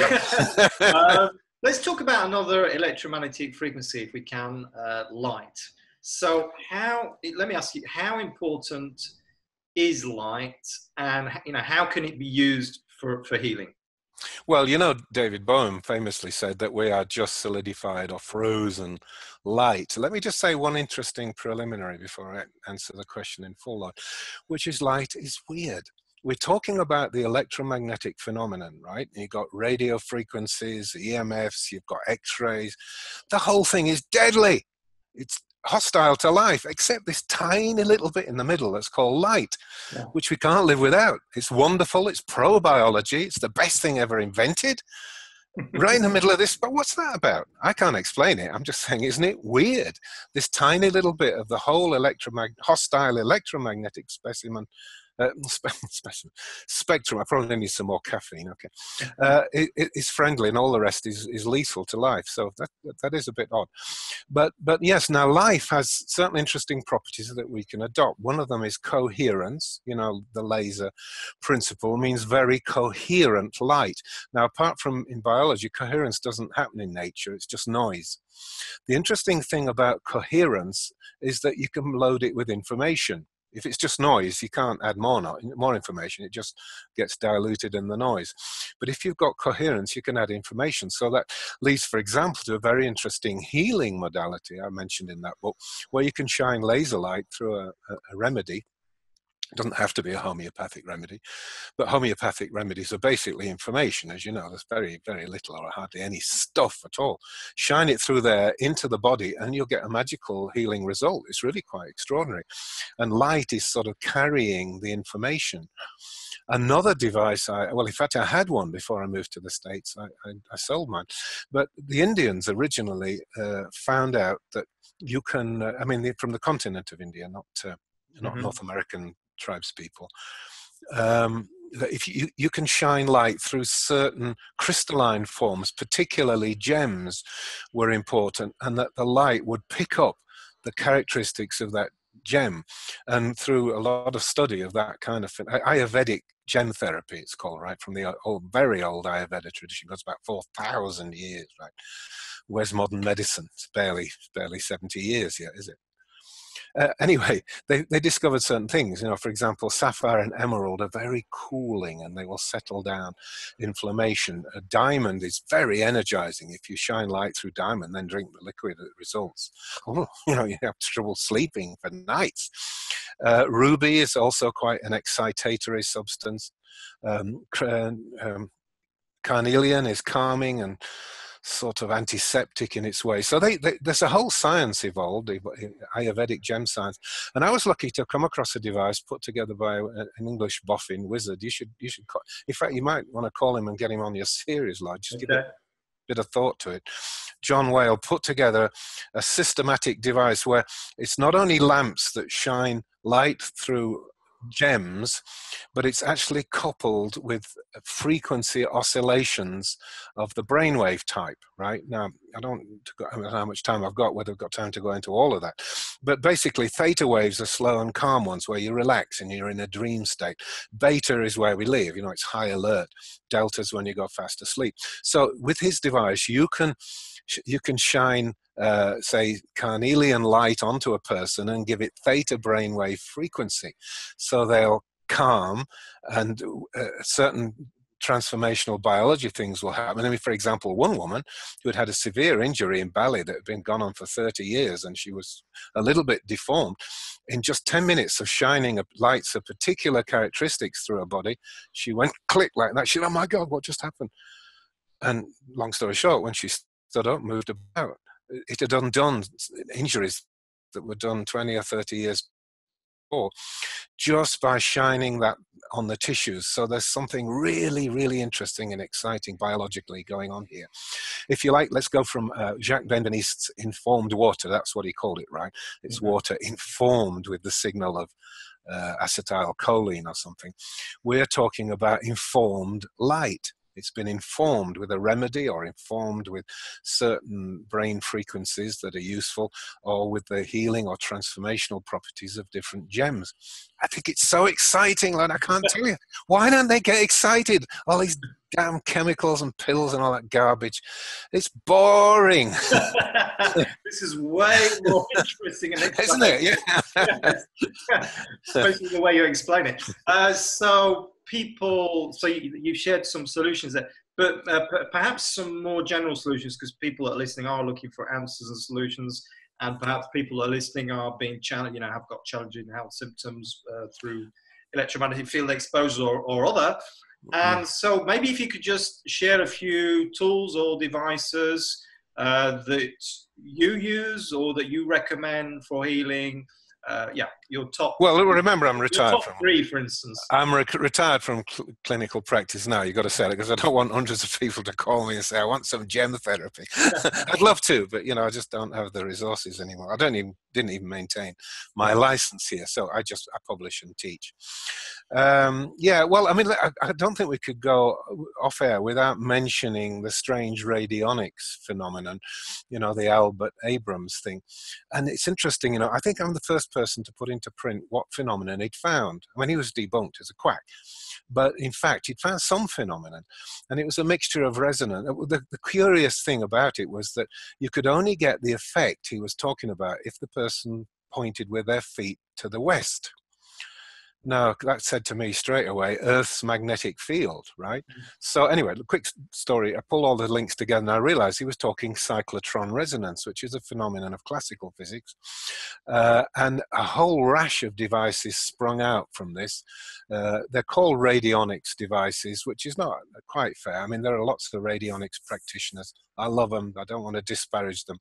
S1: Let's talk about another electromagnetic frequency, if we can, light. So let me ask you, how important is light, and how can it be used for healing?
S2: Well, David Bohm famously said that we are just solidified or frozen light. Let me just say one interesting preliminary before I answer the question in full, which is light is weird. We're talking about the electromagnetic phenomenon, right? You've got radio frequencies, EMFs, you've got X-rays. The whole thing is deadly. It's hostile to life, except this tiny little bit in the middle that's called light, which we can't live without. It's wonderful. It's pro-biology. It's the best thing ever invented. right in the middle of this. But what's that about? I can't explain it. I'm just saying, isn't it weird? This tiny little bit of the whole hostile electromagnetic specimen, spectrum. I probably need some more caffeine. Okay, it's friendly, and all the rest is lethal to life. So that is a bit odd. But yes, now life has certain interesting properties that we can adopt. One of them is coherence. You know, the laser principle means very coherent light. Now, apart from in biology, coherence doesn't happen in nature. It's just noise. The interesting thing about coherence is that you can load it with information. If it's just noise, you can't add more information. It just gets diluted in the noise. But if you've got coherence, you can add information. So that leads, for example, to a very interesting healing modality I mentioned in that book, where you can shine laser light through a remedy. It doesn't have to be a homeopathic remedy, but homeopathic remedies are basically information. As you know, there's very, very little or hardly any stuff at all. Shine it through there into the body and you'll get a magical healing result. It's really quite extraordinary. And light is sort of carrying the information. Another device, well, in fact, I had one before I moved to the States. I sold mine. But the Indians originally found out that you can, from the continent of India, not North American tribes people, that if you can shine light through certain crystalline forms, particularly gems were important, and that the light would pick up the characteristics of that gem. And through a lot of study of that kind of thing, Ayurvedic gem therapy, it's called, right, from the very old Ayurveda tradition, goes back 4,000 years, right? Where's modern medicine? It's barely 70 years yet, is it? Anyway, they discovered certain things. You know, for example, sapphire and emerald are very cooling and they will settle down inflammation. A diamond is very energizing. If you shine light through diamond, then drink the liquid, it results. Oh, you know, you have trouble sleeping for nights. Ruby is also quite an excitatory substance. Carnelian is calming and sort of antiseptic in its way. So there's a whole science evolved, Ayurvedic gem science. And I was lucky to come across a device put together by an English boffin wizard. You should in fact, you might want to call him and get him on your series, Lord. Just give it a bit of thought to it. John Whale put together a systematic device where it's not only lamps that shine light through gems, but it's actually coupled with frequency oscillations of the brainwave type, right? Now, I don't know how much time I've got, whether I've got time to go into all of that. But basically, theta waves are slow and calm ones where you relax and you're in a dream state. Beta is where we live, you know, it's high alert. Delta is when you go fast asleep. So with his device, you can shine say carnelian light onto a person and give it theta brainwave frequency, so they'll calm, and certain transformational biology things will happen. I mean, for example, one woman who had had a severe injury in belly that had been gone on for 30 years and she was a little bit deformed, in just 10 minutes of shining lights of particular characteristics through her body, she went click like that. She said, oh my God, what just happened? And long story short, when she stood up, moved about, it had undone injuries that were done 20 or 30 years before, just by shining that on the tissues. So there's something really, really interesting and exciting biologically going on here. If you like, let's go from Jacques Benveniste's informed water. That's what he called it, right? It's water informed with the signal of acetylcholine or something. We're talking about informed light. It's been informed with a remedy or informed with certain brain frequencies that are useful, or with the healing or transformational properties of different gems. I think it's so exciting, like I can't tell you. Why don't they get excited? All these damn chemicals and pills and all that garbage. It's boring.
S1: This is way more interesting and exciting.
S2: Isn't it? Yeah.
S1: Especially the way you explain it. So you've shared some solutions there, but perhaps some more general solutions, because people that are listening are looking for answers and solutions, and perhaps people that are listening are being challenged, have got challenging health symptoms through electromagnetic field exposure or other. And so maybe if you could just share a few tools or devices that you use or that you recommend for healing. your top?
S2: Well, remember, I'm
S1: Your
S2: retired
S1: top
S2: from.
S1: three, for instance.
S2: I'm retired from clinical practice now. You've got to say it because I don't want hundreds of people to call me and say I want some gem therapy. I'd love to, but I just don't have the resources anymore. I didn't even maintain my license here, so I publish and teach. Yeah, well, I mean, I don't think we could go off air without mentioning the strange radionics phenomenon, the Albert Abrams thing. And it's interesting, I think I'm the first person to put into print what phenomenon he'd found. I mean, he was debunked as a quack, but in fact, he'd found some phenomenon, and it was a mixture of resonance. The curious thing about it was that you could only get the effect he was talking about if the person pointed with their feet to the west. Now, that said to me straight away, Earth's magnetic field, right? So anyway, quick story. I pulled all the links together and I realized he was talking cyclotron resonance, which is a phenomenon of classical physics. And a whole rash of devices sprung out from this. They're called radionics devices, which is not quite fair. I mean, there are lots of radionics practitioners. I love them. I don't want to disparage them.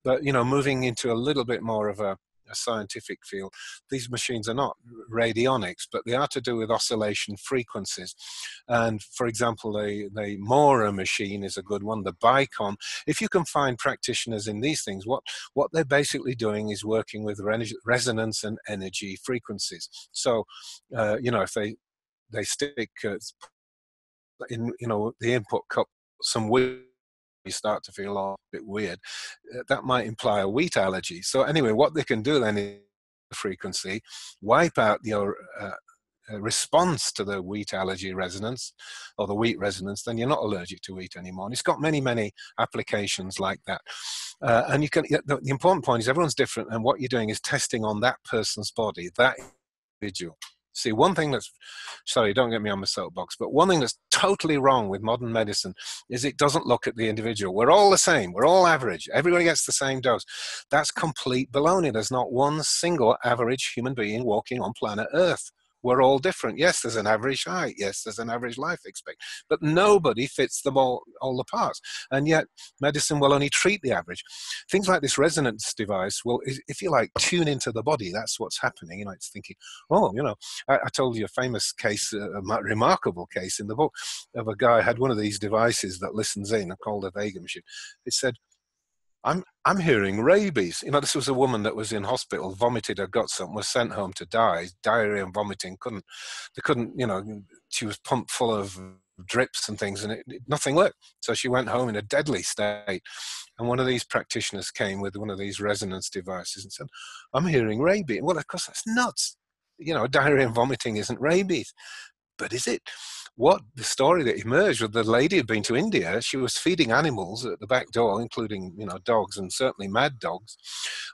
S2: But, moving into a little bit more of a scientific field, these machines are not radionics, but they are to do with oscillation frequencies. And for example, the Mora machine is a good one, the Bicon. If you can find practitioners in these things, what they're basically doing is working with resonance and energy frequencies. So, if they stick in, the input cup some wheat, you start to feel a bit weird, that might imply a wheat allergy. So anyway, what they can do then is frequency, wipe out your response to the wheat allergy resonance or the wheat resonance, then you're not allergic to wheat anymore. And it's got many, many applications like that. And you can, the important point is everyone's different, and what you're doing is testing on that person's body, that individual. See, one thing that's, sorry, don't get me on my soapbox, but one thing that's totally wrong with modern medicine is it doesn't look at the individual. We're all the same. We're all average. Everybody gets the same dose. That's complete baloney. There's not one single average human being walking on planet Earth. We're all different. Yes, there's an average height. Yes, there's an average life expectancy. But nobody fits them all the parts. And yet, medicine will only treat the average. Things like this resonance device will, if you like, tune into the body. That's what's happening. It's thinking, oh, I told you a famous case, a remarkable case in the book of a guy who had one of these devices that listens in, called a Vega machine. It said, I'm hearing rabies. This was a woman that was in hospital, vomited her guts up, was sent home to die, diarrhea and vomiting. She was pumped full of drips and things, and nothing worked. So she went home in a deadly state. And one of these practitioners came with one of these resonance devices and said, I'm hearing rabies. Well, of course, that's nuts. Diarrhea and vomiting isn't rabies. But is it? What the story that emerged was the lady had been to India. She was feeding animals at the back door, including, dogs, and certainly mad dogs.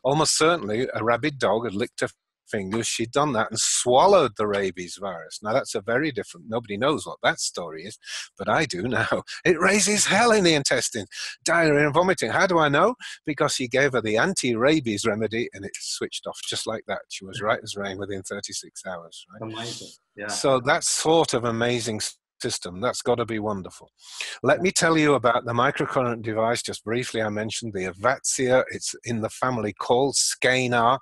S2: Almost certainly a rabid dog had licked her fingers. She'd done that and swallowed the rabies virus. Now, that's a very different, nobody knows what that story is, but I do now. It raises hell in the intestine, diarrhea and vomiting. How do I know? Because he gave her the anti-rabies remedy and it switched off just like that. She was right as rain within 36 hours. Right?
S1: Amazing. Yeah.
S2: So that sort of amazing system, that's got to be wonderful. Let me tell you about the microcurrent device. Just briefly, I mentioned the Avatzia. It's in the family called Scanar.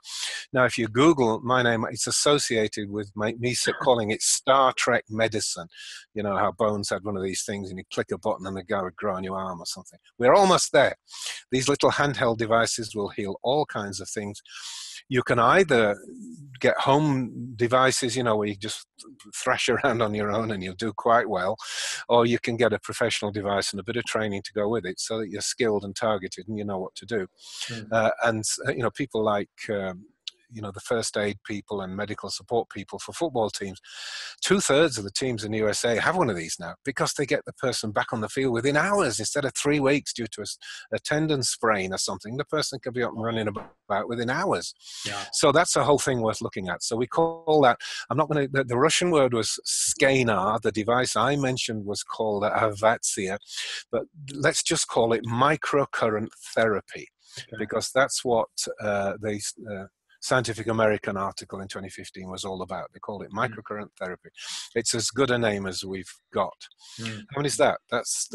S2: Now, if you Google my name, it's associated with me calling it Star Trek medicine. You know how Bones had one of these things and you click a button and the guy would grow on your arm or something. We're almost there. These little handheld devices will heal all kinds of things. You can either get home devices, where you just thrash around on your own and you'll do quite well, or you can get a professional device and a bit of training to go with it so that you're skilled and targeted and you know what to do. And people like the first aid people and medical support people for football teams, 2/3 of the teams in the USA have one of these now because they get the person back on the field within hours instead of 3 weeks due to a tendon sprain or something. The person can be up and running about within hours. Yeah. So that's a whole thing worth looking at. So we call that, the Russian word was Scanar. The device I mentioned was called Avatzia, but let's just call it microcurrent therapy. Okay. Because that's what Scientific American article in 2015 was all about. They called it microcurrent therapy. It's as good a name as we've got. How many is that? That's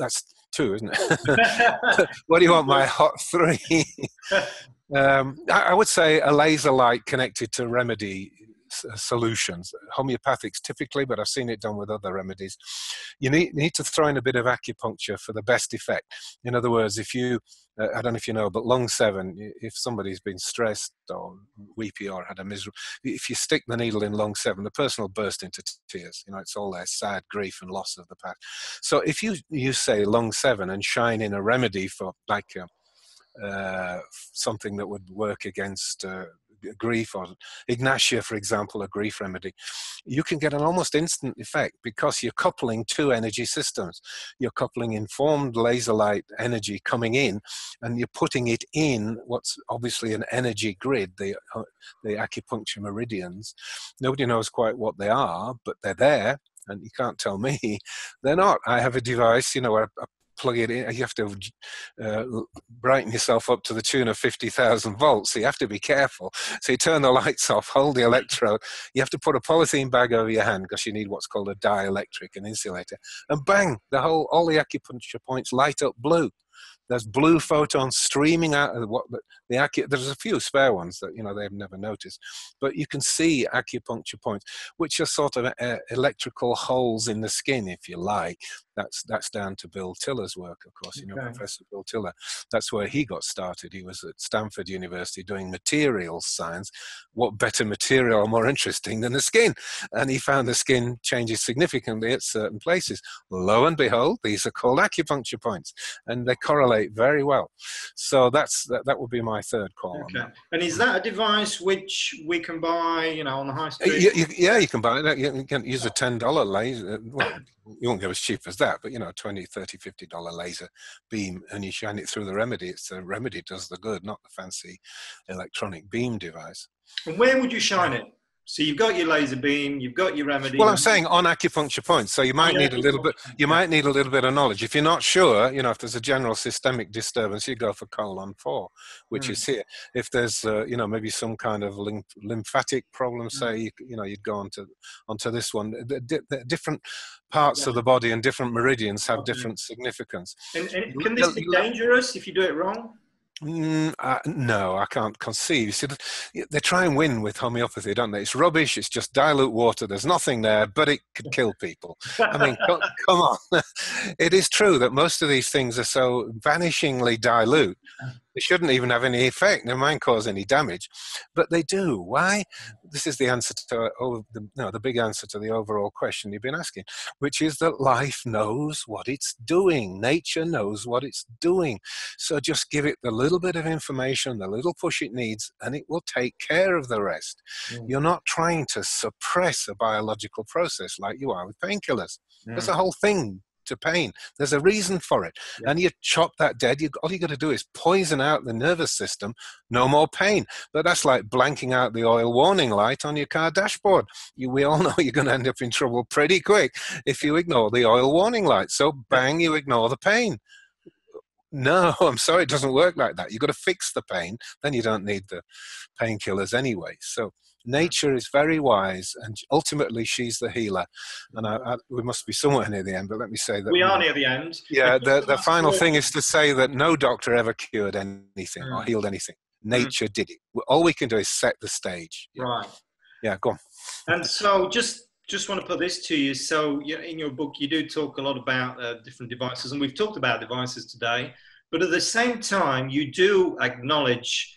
S2: two, isn't it? What do you want, my hot three? I would say a laser light connected to remedy solutions. Homeopathics typically, but I've seen it done with other remedies. You need to throw in a bit of acupuncture for the best effect. In other words, if you, I don't know if you know, but lung 7, if somebody's been stressed or weepy or had a miserable, if you stick the needle in lung 7, the person will burst into tears. You know, it's all their sad grief and loss of the past. So if you say lung 7 and shine in a remedy for like something that would work against grief, or Ignatia, for example, a grief remedy, you can get an almost instant effect because you're coupling two energy systems. You're coupling informed laser light energy coming in, and you're putting it in what's obviously an energy grid, the acupuncture meridians. Nobody knows quite what they are, but they're there, and you can't tell me they're not. I have a device, you know, I plug it in. You have to brighten yourself up to the tune of 50,000 volts. So you have to be careful. So you turn the lights off, hold the electrode. You have to put a polythene bag over your hand because you need what's called a dielectric, an insulator. And bang, all the acupuncture points light up blue. There's blue photons streaming out of there's a few spare ones that, you know, they've never noticed, but you can see acupuncture points, which are sort of electrical holes in the skin, if you like. That's down to Bill Tiller's work, of course. You know, Professor Bill Tiller. That's where he got started. He was at Stanford University doing materials science. What better material or more interesting than the skin? And he found the skin changes significantly at certain places. Lo and behold, these are called acupuncture points, and they correlate very well. So that would be my third call.
S1: Okay. And is that a device which we can buy, you know, on the high street?
S2: Yeah, you can buy that. You can use a $10 laser. Well, you won't go as cheap as that, but, you know, $20, $30, $50 laser beam, and you shine it through the remedy. It's the remedy does the good, not the fancy electronic beam device.
S1: And where would you shine it? So you've got your laser beam, you've got your remedy.
S2: Well, I'm saying on acupuncture points. So you might need a little bit. You might need a little bit of knowledge. If you're not sure, you know, if there's a general systemic disturbance, you go for colon 4, which is here. If there's, you know, maybe some kind of lymphatic problem, say, you know, you'd go onto this one. The different parts of the body and different meridians have different significance.
S1: And can this be dangerous if you do it wrong?
S2: No, I can't conceive. See, they try and win with homeopathy, don't they? It's rubbish. It's just dilute water. There's nothing there, but it could kill people. I mean, come on. It is true that most of these things are so vanishingly dilute. They shouldn't even have any effect. They might cause any damage, but they do. Why? This is the answer to the big answer to the overall question you've been asking, which is that life knows what it's doing. Nature knows what it's doing. So just give it the little bit of information, the little push it needs, and it will take care of the rest. You're not trying to suppress a biological process like you are with painkillers. There's a whole thing to pain. There's a reason for it. And you chop that dead, all you got to do is poison out the nervous system, no more pain. But that's like blanking out the oil warning light on your car dashboard. We all know you're going to end up in trouble pretty quick if you ignore the oil warning light. So bang, you ignore the pain. No, I'm sorry, it doesn't work like that. You've got to fix the pain, then you don't need the painkillers anyway. So nature is very wise, and ultimately she's the healer. And we must be somewhere near the end, but let me say that
S1: we are near the end.
S2: Yeah, the final thing is to say that no doctor ever cured anything or healed anything. Nature did it. All we can do is set the stage.
S1: Right.
S2: Yeah, go on.
S1: And so just want to put this to you. So in your book, you do talk a lot about different devices, and we've talked about devices today, but at the same time, you do acknowledge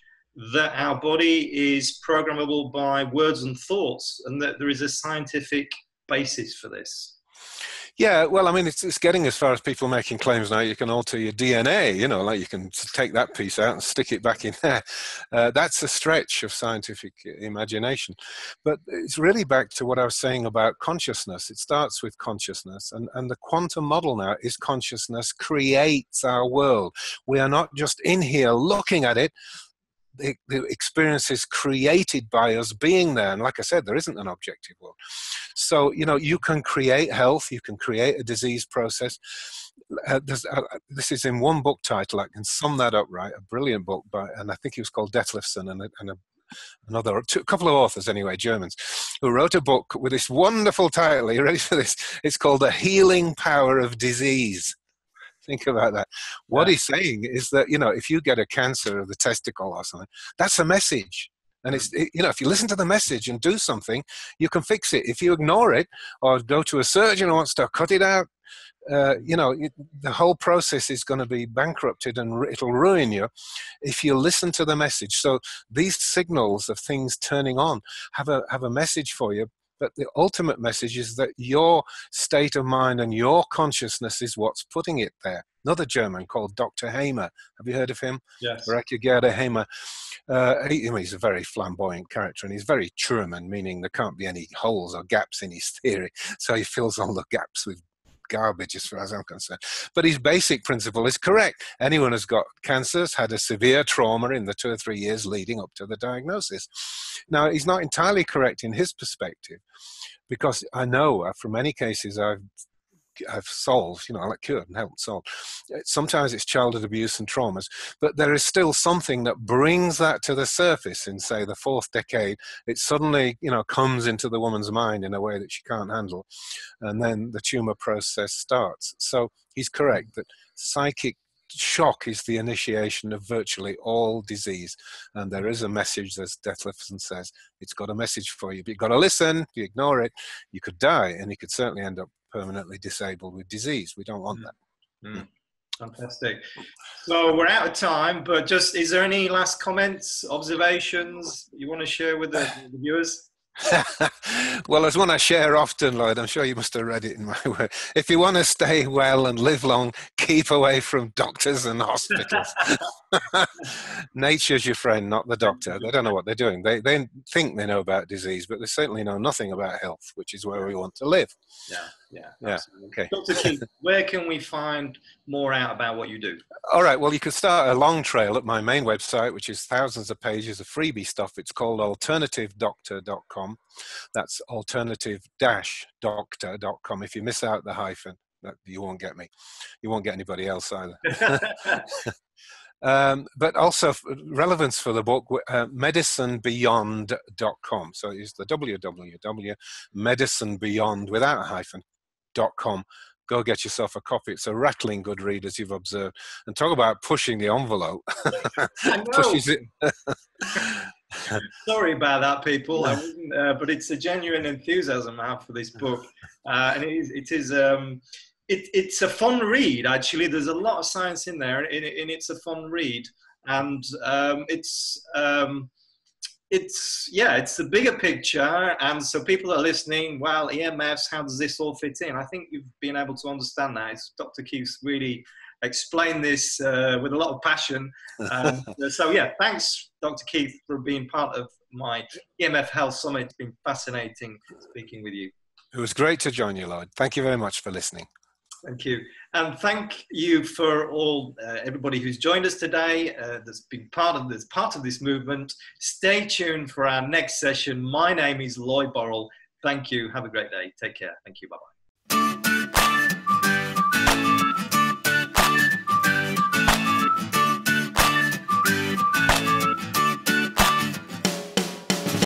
S1: that our body is programmable by words and thoughts, and that there is a scientific basis for this.
S2: Yeah, well, I mean, it's getting as far as people making claims now. You can alter your DNA, you know, like you can take that piece out and stick it back in there. That's a stretch of scientific imagination. But it's really back to what I was saying about consciousness. It starts with consciousness. And the quantum model now is consciousness creates our world. We are not just in here looking at it. The experience is created by us being there. And like I said, there isn't an objective world. So, you know, you can create health, you can create a disease process. This is in one book title. I can sum that up right. A brilliant book and I think it was called Detlefsen, and a couple of authors anyway, Germans, who wrote a book with this wonderful title. Are you ready for this? It's called The Healing Power of Disease. Think about that. What he's saying is that, if you get a cancer of the testicle or something, that's a message. And if you listen to the message and do something, you can fix it. If you ignore it or go to a surgeon who wants to cut it out, the whole process is going to be bankrupted and it'll ruin you if you listen to the message. So these signals of things turning on have a message for you. But the ultimate message is that your state of mind and your consciousness is what's putting it there. Another German called Dr. Hamer. Have you heard of him?
S1: Yes.
S2: Gerda Hamer. He's a very flamboyant character, and he's very Truman, meaning there can't be any holes or gaps in his theory. So he fills all the gaps with garbage as far as I'm concerned. But his basic principle is correct. Anyone who's got cancer has had a severe trauma in the 2 or 3 years leading up to the diagnosis. Now, he's not entirely correct in his perspective, because I know from many cases I've solved, like cured and helped solve. Sometimes it's childhood abuse and traumas, but there is still something that brings that to the surface in, say, the 4th decade. It suddenly, comes into the woman's mind in a way that she can't handle. And then the tumor process starts. So he's correct that psychic shock is the initiation of virtually all disease. And there is a message, as Detlefsen says, it's got a message for you, but you've got to listen. If you ignore it, you could die, and you could certainly end up permanently disabled with disease. We don't want that.
S1: Fantastic. So we're out of time, but is there any last comments, observations you want to share with the viewers?
S2: Well, there's one I share often, Lloyd. I'm sure you must have read it in my work. If you want to stay well and live long, keep away from doctors and hospitals. Nature's your friend, not the doctor. They don't know what they're doing. They think they know about disease, but they certainly know nothing about health, which is where we want to live.
S1: Yeah. Okay. Dr. Keith, where can we find more out about what you do?
S2: All right. Well, you can start a long trail at my main website, which is thousands of pages of freebie stuff. It's called alternativedoctor.com. That's alternative-doctor.com. If you miss out the hyphen, you won't get me. You won't get anybody else either. But also relevance for the book, medicinebeyond.com. So it's the www.medicinebeyond without a hyphen.com. Go get yourself a copy. It's a rattling good read, as you've observed. And talk about pushing the envelope. Pushes it.
S1: Sorry about that, people. I wasn't, but it's a genuine enthusiasm I have for this book, and it's a fun read. Actually, there's a lot of science in there, and it's a fun read, and it's the bigger picture. And so people are listening, well, EMFs, how does this all fit in? I think you've been able to understand that. Dr. Keith's really explained this with a lot of passion. So yeah, thanks, Dr. Keith, for being part of my EMF Health Summit. It's been fascinating speaking with you.
S2: It was great to join you, Lloyd. Thank you very much for listening.
S1: Thank you. And thank you for everybody who's joined us today, that's been part of this movement. Stay tuned for our next session. My name is Lloyd Borrell. Thank you. Have a great day. Take care. Thank you. Bye-bye.